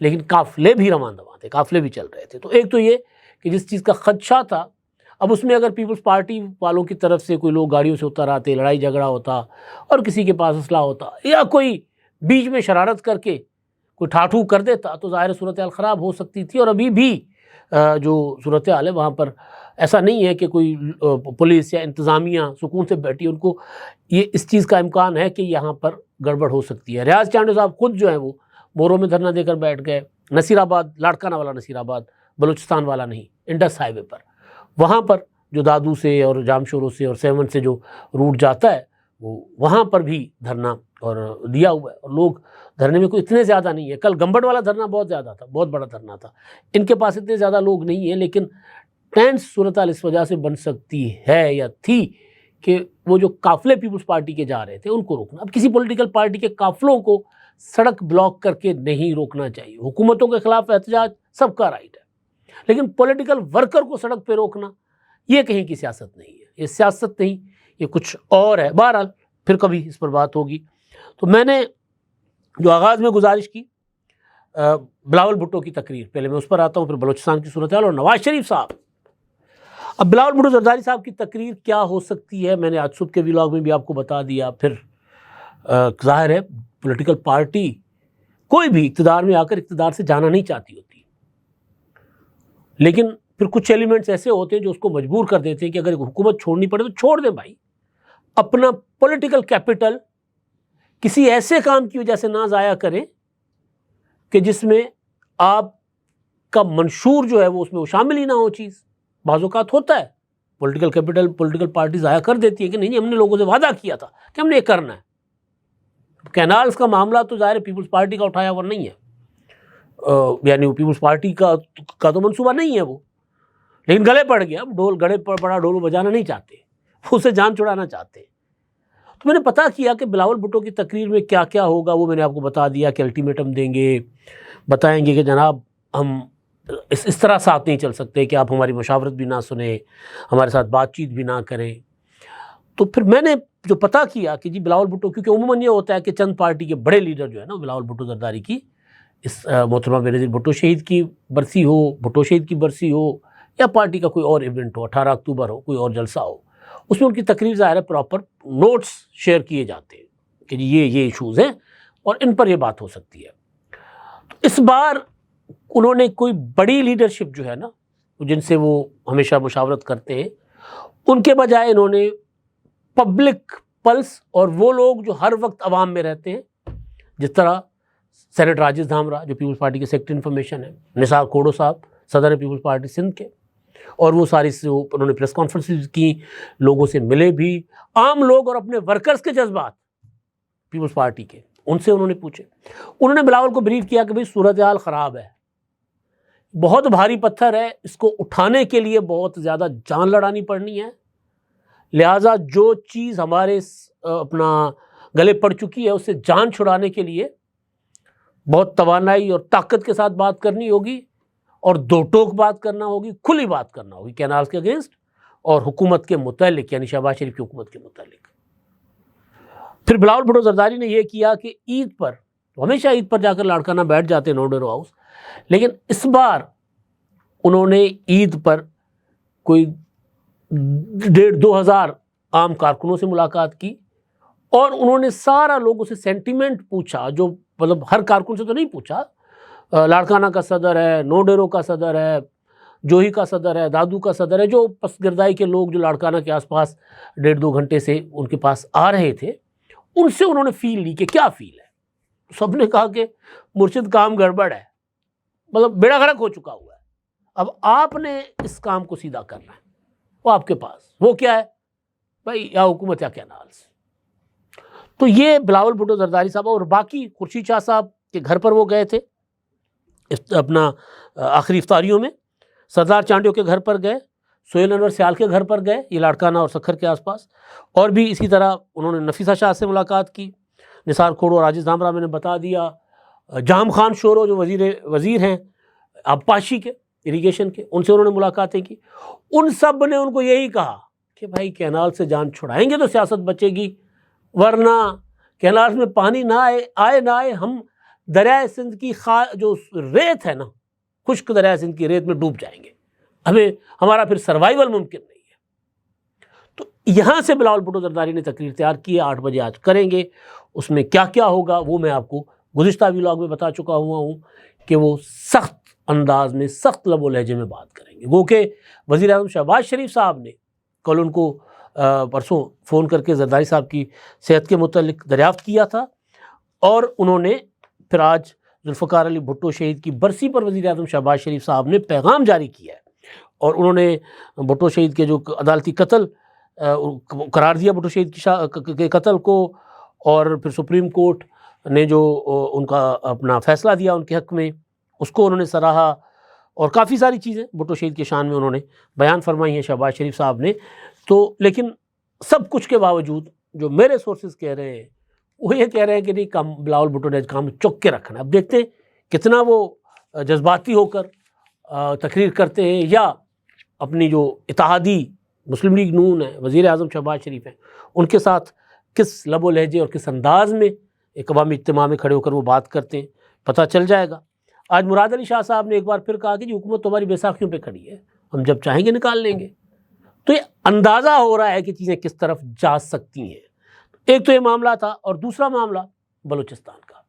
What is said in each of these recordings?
لیکن قافلے بھی رواں دواں تھے، قافلے بھی چل رہے تھے۔ تو ایک تو یہ کہ جس چیز کا خدشہ تھا، اب اس میں اگر پیپلز پارٹی والوں کی طرف سے کوئی لوگ گاڑیوں سے اتر آتے، لڑائی جھگڑا ہوتا اور کسی کے پاس اسلحہ ہوتا یا کوئی بیچ میں شرارت کر کے کوئی ٹھاٹھو کر دیتا تو ظاہر صورتحال خراب ہو سکتی تھی۔ اور ابھی بھی جو صورتحال ہے وہاں پر ایسا نہیں ہے کہ کوئی پولیس یا انتظامیہ سکون سے بیٹھی، ان کو یہ اس چیز کا امکان ہے کہ یہاں پر گڑبڑ ہو سکتی ہے۔ ریاض چانڈیو صاحب خود جو ہیں وہ مورو میں دھرنا دے کر بیٹھ گئے، نصیر آباد، لاڑکانہ والا نصیر آباد، بلوچستان والا نہیں، انڈس ہائی وے پر، وہاں پر جو دادو سے اور جام شورو سے اور 7 سے جو روٹ جاتا ہے وہ وہاں پر بھی دھرنا اور دیا ہوا ہے، اور لوگ دھرنے میں کوئی اتنے زیادہ نہیں ہے۔ کل گمبٹ والا دھرنا بہت زیادہ تھا، بہت بڑا دھرنا تھا، ان کے پاس اتنے زیادہ لوگ نہیں ہیں، لیکن ٹینس صورتحال اس وجہ سے بن سکتی ہے یا تھی کہ وہ جو قافلے پیپلز پارٹی کے جا رہے تھے ان کو روکنا۔ اب کسی پولیٹیکل پارٹی کے قافلوں کو سڑک بلاک کر کے نہیں روکنا چاہیے، حکومتوں کے خلاف احتجاج سب کا رائٹ ہے، لیکن پولیٹیکل ورکر کو سڑک پہ روکنا یہ کہیں کی سیاست نہیں ہے، یہ سیاست نہیں، یہ کچھ اور ہے۔ بہرحال پھر کبھی اس پر بات ہوگی۔ تو میں نے جو آغاز میں گزارش کی بلاول بھٹو کی تقریر، پہلے میں اس پر آتا ہوں، پھر بلوچستان کی صورتحال اور نواز شریف صاحب۔ اب بلاول بھٹو زرداری صاحب کی تقریر کیا ہو سکتی ہے، میں نے آج صبح کے ویلاگ میں بھی آپ کو بتا دیا۔ پھر ظاہر ہے پولیٹیکل پارٹی کوئی بھی اقتدار میں آ کر اقتدار سے جانا نہیں چاہتی ہوتی، لیکن پھر کچھ ایلیمنٹس ایسے ہوتے ہیں جو اس کو مجبور کر دیتے ہیں کہ اگر حکومت چھوڑنی پڑے تو چھوڑ دیں بھائی، اپنا پولیٹیکل کیپٹل کسی ایسے کام کی وجہ سے نہ ضائع کریں کہ جس میں آپ کا منشور جو ہے وہ اس میں وہ شامل ہی نہ ہو چیز۔ بعض اوقات ہوتا ہے پولیٹیکل کیپٹل پولیٹیکل پارٹی ضائع کر دیتی ہے کہ نہیں ہم نے لوگوں سے وعدہ کیا تھا کہ ہم نے یہ کرنا ہے۔ کینالز کا معاملہ تو ظاہر پیپلز پارٹی کا اٹھایا ہوا نہیں ہے، یعنی وہ پیپلز پارٹی کا تو منصوبہ نہیں ہے وہ، لیکن گلے پڑ گیا، ڈول گڑے پڑا ڈول بجانا نہیں چاہتے، وہ اسے جان چھڑانا چاہتے۔ تو میں نے پتہ کیا کہ بلاول بھٹو کی تقریر میں کیا کیا ہوگا، وہ میں نے آپ کو بتا دیا کہ الٹیمیٹم دیں گے، بتائیں گے کہ جناب ہم اس طرح ساتھ نہیں چل سکتے کہ آپ ہماری مشاورت بھی نہ سنیں، ہمارے ساتھ بات چیت بھی نہ کریں۔ تو پھر میں نے جو پتہ کیا کہ جی بلاول بھٹو، کیونکہ عموماً یہ ہوتا ہے کہ چند پارٹی کے بڑے لیڈر جو ہے نا بلاول بھٹو زرداری کی اس محترمہ بینظیر بھٹو شہید کی برسی ہو، بھٹو شہید کی برسی ہو یا پارٹی کا کوئی اور ایونٹ ہو، 18 اکتوبر ہو، کوئی اور جلسہ ہو، اس میں ان کی تقریر ظاہر ہے پراپر نوٹس شیئر کیے جاتے ہیں کہ جی یہ ایشوز ہیں اور ان پر یہ بات ہو سکتی ہے۔ تو اس بار انہوں نے کوئی بڑی لیڈرشپ جو ہے نا جن سے وہ ہمیشہ مشاورت کرتے ہیں، ان کے بجائے انہوں نے پبلک پلس اور وہ لوگ جو ہر وقت عوام میں رہتے ہیں، جس طرح سینیٹر راجز دھامرا جو پیپلز پارٹی کے سیکرٹری انفارمیشن ہے، نثار کھوڑو صاحب صدر پیپلز پارٹی سندھ کے، اور وہ ساری انہوں نے پریس کانفرنسز کی، لوگوں سے ملے بھی، عام لوگ اور اپنے ورکرز کے جذبات پیپلز پارٹی کے ان سے انہوں نے پوچھے۔ انہوں نے بلاول کو بریف کیا کہ بھئی صورتحال خراب ہے، بہت بھاری پتھر ہے، اس کو اٹھانے کے لیے بہت زیادہ جان لڑانی پڑنی ہے، لہٰذا جو چیز ہمارے اپنا گلے پڑ چکی ہے اس سے جان چھڑانے کے لیے بہت توانائی اور طاقت کے ساتھ بات کرنی ہوگی، اور دو ٹوک بات کرنا ہوگی، کھلی بات کرنا ہوگی کینالز کے اگینسٹ اور حکومت کے متعلق، یعنی شہباز شریف کی حکومت کے متعلق۔ پھر بلاول بھٹو زرداری نے یہ کیا کہ عید پر، ہمیشہ عید پر جا کر لاڑکانہ بیٹھ جاتے ہیں نو ڈیرو ہاؤس، لیکن اس بار انہوں نے عید پر کوئی 1,500-2,000 عام کارکنوں سے ملاقات کی، اور انہوں نے سارا لوگوں سے سینٹیمنٹ پوچھا، جو مطلب ہر کارکن سے تو نہیں پوچھا، لاڑکانہ کا صدر ہے، نو ڈیرو کا صدر ہے، جوہی کا صدر ہے، دادو کا صدر ہے، جو پس گردائی کے لوگ جو لاڑکانہ کے آس پاس 1.5-2 گھنٹے سے ان کے پاس آ رہے تھے، ان سے انہوں نے فیل لی کہ کیا فیل ہے۔ سب نے کہا کہ مرشد کام گڑبڑ ہے، مطلب بیڑا غرق ہو چکا ہوا ہے، اب آپ نے اس کام کو سیدھا کرنا ہے، وہ آپ کے پاس، وہ کیا ہے بھائی، یا حکومت یا کینالز۔ تو یہ بلاول بھٹو زرداری صاحب، اور باقی خورشید شاہ صاحب کے گھر پر وہ گئے تھے اپنا آخری افطاریوں میں، سردار چانڈیو کے گھر پر گئے، سہیل انور سیال کے گھر پر گئے، یہ لاڑکانہ اور سکھر کے آس پاس، اور بھی اسی طرح انہوں نے نفیسہ شاہ سے ملاقات کی، نثار کھوڑو اور راجز دھامرا میں نے بتا دیا، جام خان شورو جو وزیر ہیں آبپاشی کے، اریگیشن کے، ان سے انہوں نے ملاقاتیں کی۔ ان سب نے ان کو یہی کہا کہ بھائی کینال سے جان چھڑائیں گے تو سیاست بچے گی، ورنہ کینال میں پانی نہ آئے نہ آئے، ہم دریائے سندھ کی جو ریت ہے نا، خشک دریائے سندھ کی ریت میں ڈوب جائیں گے، ہمارا پھر سروائیول ممکن نہیں ہے۔ تو یہاں سے بلاول بھٹو زرداری نے تقریر تیار کی ہے، 8 بجے آج کریں گے۔ اس میں کیا کیا ہوگا وہ میں آپ کو گزشتہ ویلاگ میں بتا چکا ہوا ہوں کہ وہ سخت انداز میں، سخت لب و لہجے میں بات کریں گے۔ وہ کہ وزیر اعظم شہباز شریف صاحب نے کل ان کو پرسوں فون کر کے زرداری صاحب کی صحت کے متعلق دریافت کیا تھا، اور انہوں نے پھر آج ذوالفقار علی بھٹو شہید کی برسی پر وزیر اعظم شہباز شریف صاحب نے پیغام جاری کیا ہے، اور انہوں نے بھٹو شہید کے جو عدالتی قتل قرار دیا بھٹو شہید کے قتل کو، اور پھر سپریم کورٹ نے جو ان کا اپنا فیصلہ دیا ان کے حق میں، اس کو انہوں نے سراہا، اور کافی ساری چیزیں بھٹو شہید کے شان میں انہوں نے بیان فرمائی ہیں شہباز شریف صاحب نے۔ تو لیکن سب کچھ کے باوجود جو میرے سورسز کہہ رہے ہیں وہ یہ کہہ رہے ہیں کہ نہیں، کام بلاول بھٹو نے کام چک کے رکھنا ہے۔ اب دیکھتے ہیں کتنا وہ جذباتی ہو کر تقریر کرتے ہیں، یا اپنی جو اتحادی مسلم لیگ نون ہے، وزیر اعظم شہباز شریف ہیں، ان کے ساتھ کس لب و لہجے اور کس انداز میں ایک عوامی اجتماع میں کھڑے ہو کر وہ بات کرتے ہیں، پتہ چل جائے گا۔ آج مراد علی شاہ صاحب نے ایک بار پھر کہا کہ جی حکومت تمہاری بیساکھیوں پہ کھڑی ہے، ہم جب چاہیں گے نکال لیں گے۔ تو یہ اندازہ ہو رہا ہے کہ چیزیں کس طرف جا سکتی ہیں۔ ایک تو یہ معاملہ تھا، اور دوسرا معاملہ بلوچستان کا۔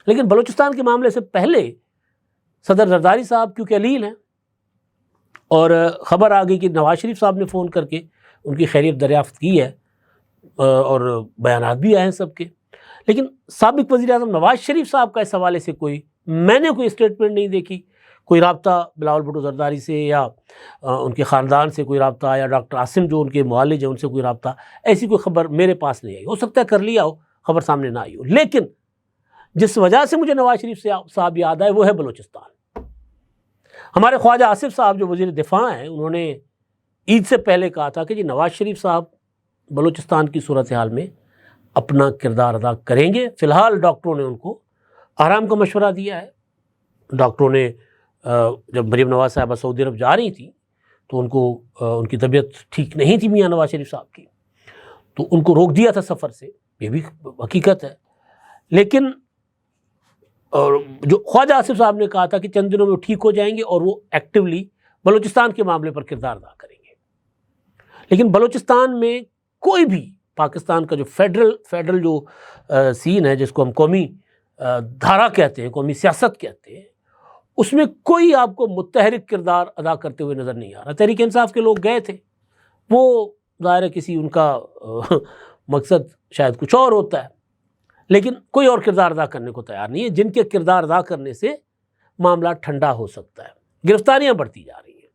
لیکن بلوچستان کے معاملے سے پہلے صدر زرداری صاحب کیونکہ علیل ہیں، اور خبر آ گئی کہ نواز شریف صاحب نے فون کر کے ان کی خیریت دریافت کی ہے، اور بیانات بھی آئے ہیں سب کے، لیکن سابق وزیر اعظم نواز شریف صاحب کا اس حوالے سے میں نے کوئی اسٹیٹمنٹ نہیں دیکھی، کوئی رابطہ بلاول بھٹو زرداری سے یا ان کے خاندان سے کوئی رابطہ، یا ڈاکٹر عاصم جو ان کے معالج ہیں ان سے کوئی رابطہ، ایسی کوئی خبر میرے پاس نہیں آئی۔ ہو سکتا ہے کر لیا ہو، خبر سامنے نہ آئی ہو، لیکن جس وجہ سے مجھے نواز شریف صاحب یاد آئے وہ ہے بلوچستان۔ ہمارے خواجہ آصف صاحب جو وزیر دفاع ہیں، انہوں نے عید سے پہلے کہا تھا کہ جی نواز شریف صاحب بلوچستان کی صورتحال میں اپنا کردار ادا کریں گے۔ فی الحال ڈاکٹروں نے ان کو آرام کا مشورہ دیا ہے۔ ڈاکٹروں نے جب مریم نواز صاحبہ سعودی عرب جا رہی تھی تو ان کی طبیعت ٹھیک نہیں تھی میاں نواز شریف صاحب کی، تو ان کو روک دیا تھا سفر سے، یہ بھی حقیقت ہے۔ لیکن جو خواجہ آصف صاحب نے کہا تھا کہ چند دنوں میں وہ ٹھیک ہو جائیں گے، اور وہ ایکٹیولی بلوچستان کے معاملے پر کردار ادا کریں گے۔ لیکن بلوچستان میں کوئی بھی پاکستان کا جو فیڈرل جو سین ہے، جس کو ہم قومی دھارا کہتے ہیں، قومی سیاست کہتے ہیں، اس میں کوئی آپ کو متحرک کردار ادا کرتے ہوئے نظر نہیں آ رہا۔ تحریک انصاف کے لوگ گئے تھے، وہ ظاہر ہے کسی ان کا مقصد شاید کچھ اور ہوتا ہے، لیکن کوئی اور کردار ادا کرنے کو تیار نہیں ہے، جن کے کردار ادا کرنے سے معاملہ ٹھنڈا ہو سکتا ہے۔ گرفتاریاں بڑھتی جا رہی ہیں۔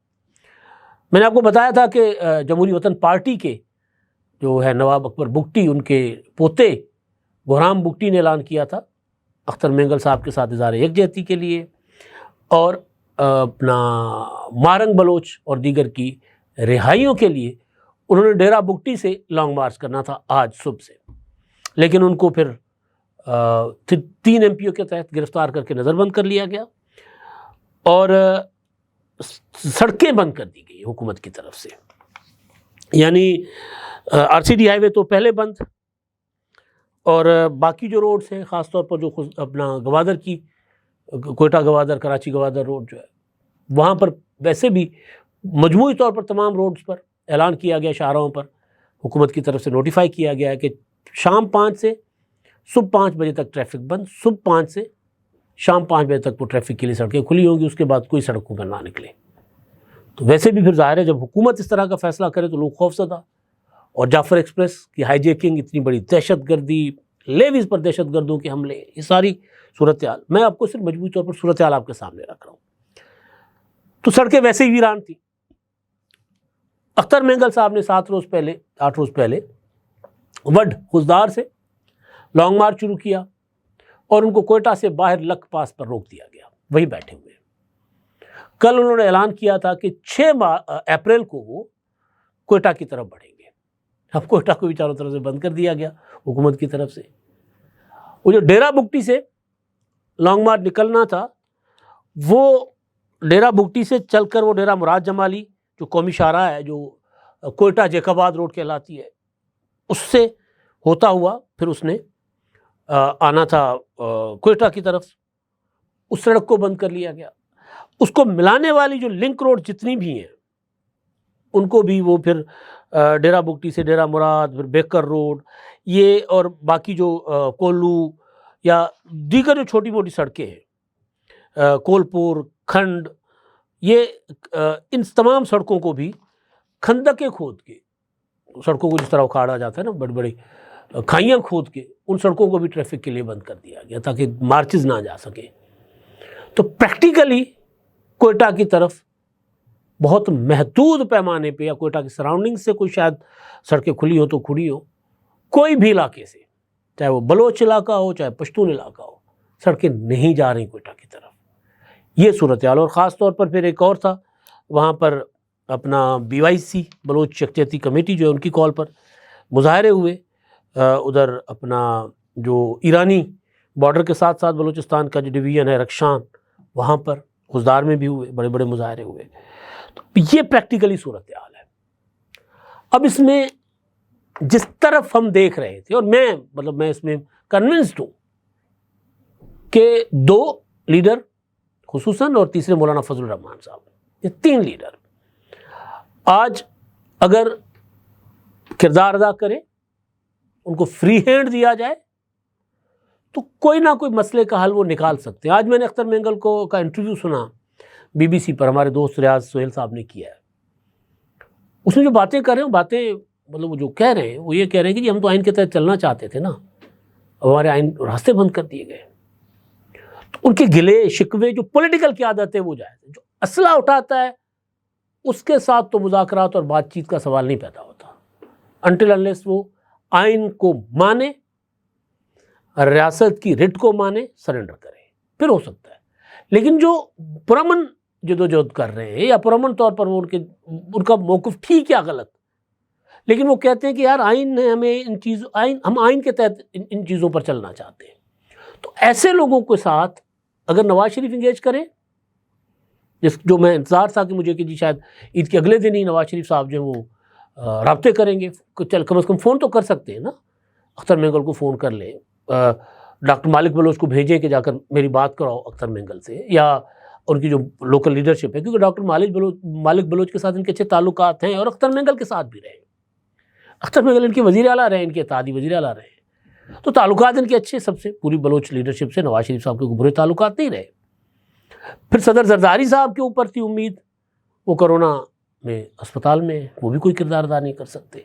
میں نے آپ کو بتایا تھا کہ جمہوری وطن پارٹی کے جو ہے نواب اکبر بگٹی، ان کے پوتے بحرام بگٹی نے اعلان کیا تھا اختر مینگل صاحب کے ساتھ اظہار یکجہتی کے لیے، اور اپنا مارنگ بلوچ اور دیگر کی رہائیوں کے لیے انہوں نے ڈیرہ بگٹی سے لانگ مارچ کرنا تھا آج صبح سے، لیکن ان کو پھر 3 MPO کے تحت گرفتار کر کے نظر بند کر لیا گیا، اور سڑکیں بند کر دی گئی حکومت کی طرف سے۔ یعنی RCD ہائی وے تو پہلے بند، اور باقی جو روڈز ہیں، خاص طور پر جو اپنا گوادر کی کوئٹہ گوادر کراچی گوادر روڈ جو ہے، وہاں پر ویسے بھی مجموعی طور پر تمام روڈز پر اعلان کیا گیا، شاہراہوں پر حکومت کی طرف سے نوٹیفائی کیا گیا ہے کہ شام 5 سے صبح 5 بجے تک ٹریفک بند، صبح 5 سے شام 5 بجے تک وہ ٹریفک کے لیے سڑکیں کھلی ہوں گی، اس کے بعد کوئی سڑکوں پر نہ نکلے۔ تو ویسے بھی پھر ظاہر ہے جب حکومت اس طرح کا فیصلہ کرے تو لوگ خوف زدہ، اور جعفر ایکسپریس کی ہائی جیکنگ، اتنی بڑی دہشت گردی، لیویز پر دہشت گردوں کے حملے، یہ ساری صورتحال میں آپ کو صرف مجموعی طور پر صورتحال آپ کے سامنے رکھ رہا ہوں۔ تو سڑکیں ویسے ہی ویران تھیں۔ اختر مینگل صاحب نے 8 روز پہلے وڈ خزدار سے لانگ مارچ شروع کیا، اور ان کو کوئٹہ سے باہر لک پاس پر روک دیا گیا، وہی بیٹھے ہوئے۔ کل انہوں نے اعلان کیا تھا کہ 6 اپریل کو وہ کوئٹہ کی طرف بڑھیں گے۔ اب کوئٹہ کو بھی چاروں طرف سے بند کر دیا گیا حکومت کی طرف سے۔ وہ جو ڈیرہ بگٹی سے لانگ مارچ نکلنا تھا، وہ ڈیرہ بگٹی سے چل کر وہ ڈیرہ مراد جمالی جو قومی شاہراہ ہے، جو کوئٹہ جیکاباد روڈ کہلاتی ہے، اس سے ہوتا ہوا پھر اس نے آنا تھا کوئٹہ کی طرف، اس سڑک کو بند کر لیا گیا. اس کو ملانے والی جو لنک روڈ جتنی بھی ہیں ان کو بھی وہ پھر ڈیرہ بگٹی سے ڈیرہ مراد، پھر بیکر روڈ، یہ اور باقی جو کولو یا دیگر جو چھوٹی موٹی سڑکیں ہیں، کولپور، کھنڈ، یہ ان تمام سڑکوں کو بھی کھندقیں کھود کے، سڑکوں کو جس طرح اکھاڑا جاتا ہے نا، بڑی بڑی کھائیاں کھود کے ان سڑکوں کو بھی ٹریفک کے لیے بند کر دیا گیا تاکہ مارچز نہ جا سکیں. تو پریکٹیکلی کوئٹہ کی طرف بہت محدود پیمانے پہ، یا کوئٹہ کی سراؤنڈنگ سے کوئی شاید سڑکیں کھلی ہو تو کھلی ہو، کوئی بھی علاقے سے، چاہے وہ بلوچ علاقہ ہو چاہے پشتون علاقہ ہو، سڑکیں نہیں جا رہی کوئٹہ کی طرف. یہ صورتحال. اور خاص طور پر پھر ایک اور تھا، وہاں پر اپنا BYC بلوچ یکجہتی کمیٹی جو ہے ان کی کال پر مظاہرے ہوئے. ادھر اپنا جو ایرانی بارڈر کے ساتھ ساتھ بلوچستان کا جو ڈویژن ہے رکشان، وہاں پر خزدار میں بھی ہوئے، بڑے بڑے مظاہرے ہوئے. تو یہ پریکٹیکلی صورتحال ہے. اب اس میں جس طرف ہم دیکھ رہے تھے، اور میں اس میں کنونسڈ ہوں کہ دو لیڈر خصوصاً اور تیسرے مولانا فضل الرحمان صاحب، یہ تین لیڈر آج اگر کردار ادا کریں، ان کو فری ہینڈ دیا جائے تو کوئی نہ کوئی مسئلے کا حل وہ نکال سکتے ہیں. آج میں نے اختر مینگل کا انٹرویو سنا BBC پر، ہمارے دوست ریاض سہیل صاحب نے کیا ہے. اس میں جو باتیں کر رہے ہیں، باتیں مطلب وہ جو کہہ رہے ہیں وہ یہ کہہ رہے ہیں کہ جی ہم تو آئین کے تحت چلنا چاہتے تھے نا، اب ہمارے آئین راستے بند کر دیے گئے. تو ان کے گلے شکوے جو پولیٹیکل قیادت ہے وہ جائز ہے. جو اسلحہ اٹھاتا ہے اس کے ساتھ تو مذاکرات اور بات چیت کا سوال نہیں پیدا ہوتا انٹل انلیس وہ آئین کو مانے، ریاست کی رٹ کو مانے، سرنڈر کرے، پھر ہو سکتا ہے. لیکن جو پرامن جدوجہد کر رہے ہیں یا پرامن طور پر وہ ان کا موقف ٹھیک یا غلط، لیکن وہ کہتے ہیں کہ یار آئین نے ہمیں ہم آئین کے تحت ان چیزوں پر چلنا چاہتے ہیں. تو ایسے لوگوں کے ساتھ اگر نواز شریف انگیج کرے، جو میں انتظار تھا کہ مجھے کہ جی شاید عید کے اگلے دن ہی نواز شریف صاحب جو وہ رابطے کریں گے، کم از کم فون تو کر سکتے ہیں نا، اختر مینگل کو فون کر لیں، ڈاکٹر مالک بلوچ کو بھیجیں کہ جا کر میری بات کراؤ اختر مینگل سے، یا ان کی جو لوکل لیڈرشپ ہے، کیونکہ ڈاکٹر مالک بلوچ کے ساتھ ان کے اچھے تعلقات ہیں، اور اختر مینگل کے ساتھ بھی رہے. اختر مینگل ان کے وزیر اعلیٰ رہے، ان کے اتحادی وزیر اعلیٰ رہے، تو تعلقات ان کے اچھے سب سے. پوری بلوچ لیڈرشپ سے نواز شریف صاحب کے برے تعلقات نہیں رہے. پھر صدر زرداری صاحب کے اوپر تھی امید، وہ کرونا میں اسپتال میں، وہ بھی کوئی کردار ادا نہیں کر سکتے.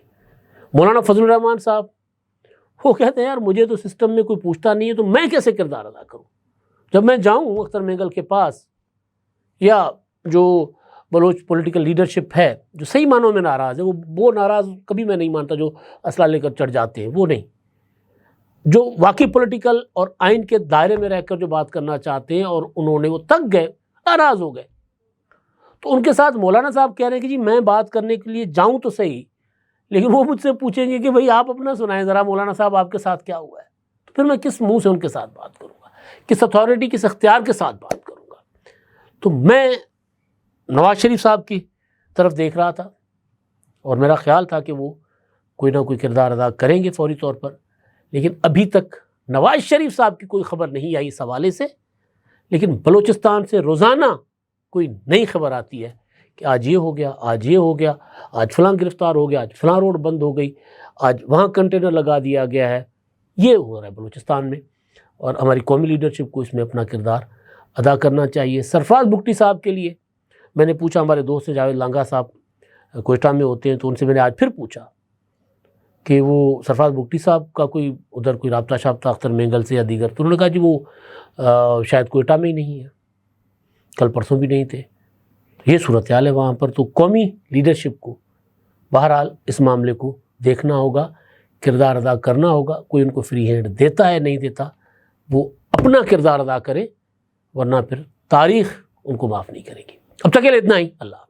مولانا فضل الرحمان صاحب وہ کہتے ہیں یار مجھے تو سسٹم میں کوئی پوچھتا نہیں ہے تو میں کیسے کردار ادا کروں. جب میں جاؤں اختر مینگل کے پاس، یا جو بلوچ پولیٹیکل لیڈرشپ ہے جو صحیح معنوں میں ناراض ہے، وہ ناراض کبھی میں نہیں مانتا جو اسلحہ لے کر چڑھ جاتے ہیں، وہ نہیں، جو واقعی پولیٹیکل اور آئین کے دائرے میں رہ کر جو بات کرنا چاہتے ہیں، اور انہوں نے وہ تک گئے، ناراض ہو گئے. تو ان کے ساتھ مولانا صاحب کہہ رہے ہیں کہ جی میں بات کرنے کے لیے جاؤں تو صحیح، لیکن وہ مجھ سے پوچھیں گے کہ بھئی آپ اپنا سنائیں ذرا مولانا صاحب آپ کے ساتھ کیا ہوا ہے. تو پھر میں کس منہ سے ان کے ساتھ بات کروں گا، کس اتھارٹی کس اختیار کے ساتھ بات کروں گا. تو میں نواز شریف صاحب کی طرف دیکھ رہا تھا، اور میرا خیال تھا کہ وہ کوئی نہ کوئی کردار ادا کریں گے فوری طور پر. لیکن ابھی تک نواز شریف صاحب کی کوئی خبر نہیں آئی اس حوالے سے. لیکن بلوچستان سے روزانہ کوئی نئی خبر آتی ہے کہ آج یہ ہو گیا، آج یہ ہو گیا، آج فلاں گرفتار ہو گیا، آج فلاں روڈ بند ہو گئی، آج وہاں کنٹینر لگا دیا گیا ہے. یہ ہو رہا ہے بلوچستان میں، اور ہماری قومی لیڈرشپ کو اس میں اپنا کردار ادا کرنا چاہیے. سرفراز بگٹی صاحب کے لیے میں نے پوچھا، ہمارے دوست سے جاوید لانگا صاحب کوئٹہ میں ہوتے ہیں، تو ان سے میں نے آج پھر پوچھا کہ وہ سرفراز بگٹی صاحب کا کوئی ادھر کوئی رابطہ شابطہ اختر مینگل سے یا دیگر. تو انہوں نے کہا جی وہ شاید کوئٹہ میں ہی نہیں ہے، کل پرسوں بھی نہیں تھے. یہ صورتحال ہے وہاں پر. تو قومی لیڈرشپ کو بہرحال اس معاملے کو دیکھنا ہوگا، کردار ادا کرنا ہوگا. کوئی ان کو فری ہینڈ دیتا ہے نہیں دیتا، وہ اپنا کردار ادا کرے، ورنہ پھر تاریخ ان کو معاف نہیں کرے گی. اب تک کے لیے اتنا ہی. اللہ حافظ.